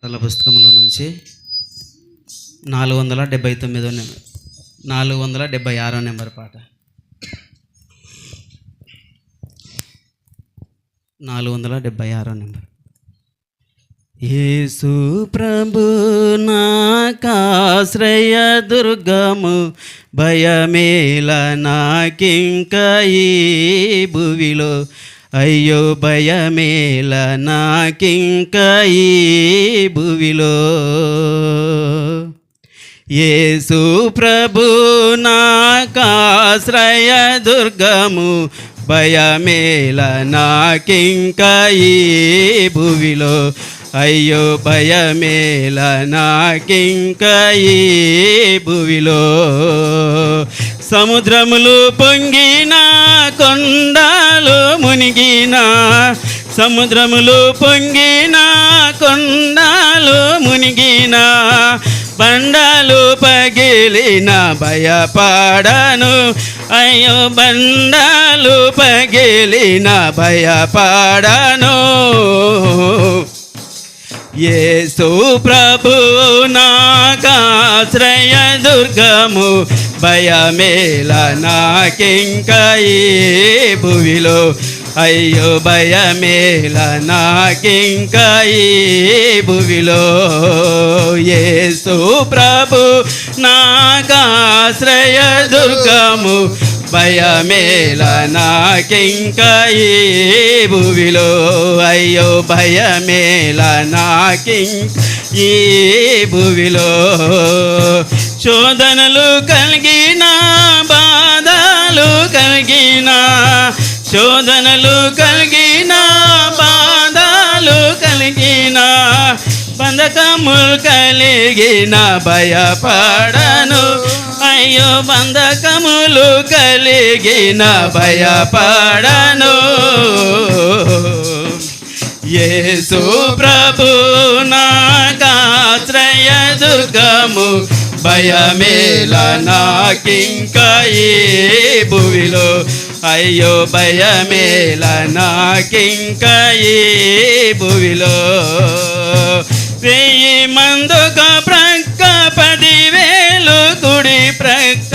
కీర్తనల పుస్తకంలో నుంచి 479 నెంబర్ 476 నెంబర్ పాట. 476 నెంబర్. యేసు ప్రభు నాకాశ్రయ దుర్గము, భయమేల నాకింక ఈ భువిలో. అయ్యో భయమేల నాకింక ఈ భువిలో. యేసు ప్రభు నాకాశ్రయ దుర్గము, భయమేల నాకింక ఈ భువిలో. అయ్యో భయమేల నాకింక ఈ భువిలో. సముద్రములు పొంగిన, కొండలు మునిగిన, సముద్రములు పొంగిన, కొండలు మునిగిన, బండలు పగిలిన భయపడను. అయ్యో బండలు పగిలిన భయపడను. యేసు ప్రభు నాకాశ్రయ దుర్గము, భయమేల నాకింక ఈ భువిలో. అయ్యో భయమేల నాకింక ఈ భువిలో. యేసు ప్రభు నాకాశ్రయ దుర్గము, భయమేల నాకింక ఈ భువిలో. అయ్యో భయమేల నాకింక ఈ భువిలో. శోధనలు కలిగిన, బాధలు కలిగిన, శోధనలు కలిగిన, బాధలు కలిగిన, బంధకములు కలిగిన భయపడను. అయ్యో బంధకములు కలిగిన భయపడను. యేసు ప్రభు నాకాశ్రయ దుర్గము, భయమేల నాకింక ఈ భువిలో. అయ్యో భయమేల నాకింక ఈ భువిలో. 1000 మందొక ప్రక్క, 10,000 కుడి ప్రక్క.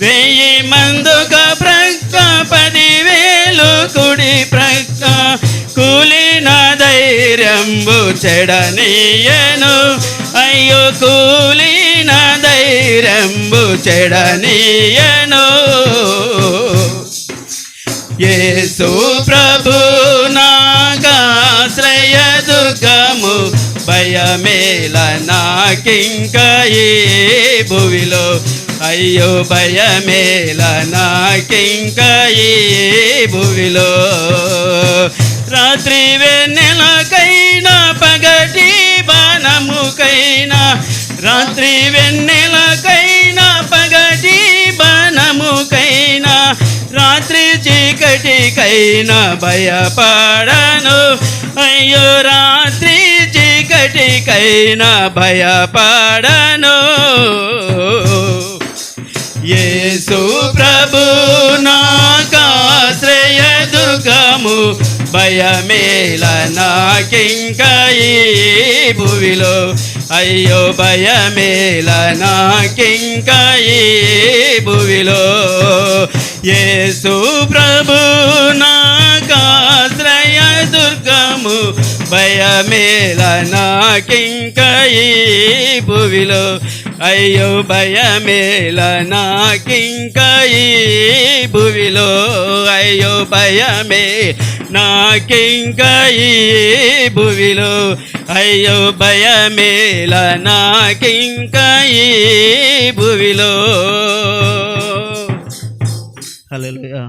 1000 మందొక ప్రక్క, 10,000 కుడి ప్రక్క. కూలిన ధైర్యంబు చెడనీయను. అయ్యో కూలిన ధైర్యంబు చెడనీయను. యేసు ప్రభు నాకాశ్రయ దుర్గము, భయమేల నాకింక ఈ భువిలో. అయ్యో భయమేల నాకింక ఈ భువిలో. రాత్రి వెన్నెలకైనా, పగటి బాణముకైనా, రాత్రి వెన్నెలకైనా, పగటి బాణముకైనా, రాత్రి చీకటికైనా భయపడను. అయ్యో రాత్రి చీకటికైనా భయపడను. యేసు ప్రభు నాకాశ్రయ దుర్గము, భయమేల నాకింక ఈ భువిలో. అయ్యో భయమేల నాకింక ఈ భువిలో. యేసు ప్రభు నాకాశ్రయ దుర్గము, భయమేల నాకింక ఈ భువిలో. అయ్యో భయమేల నాకింక ఈ భువిలో. అయ్యో భయమేల నాకింక ఈ భువిలో. అయ్యో భయమేల నాకింక ఈ భువిలో. హల్లెలూయా.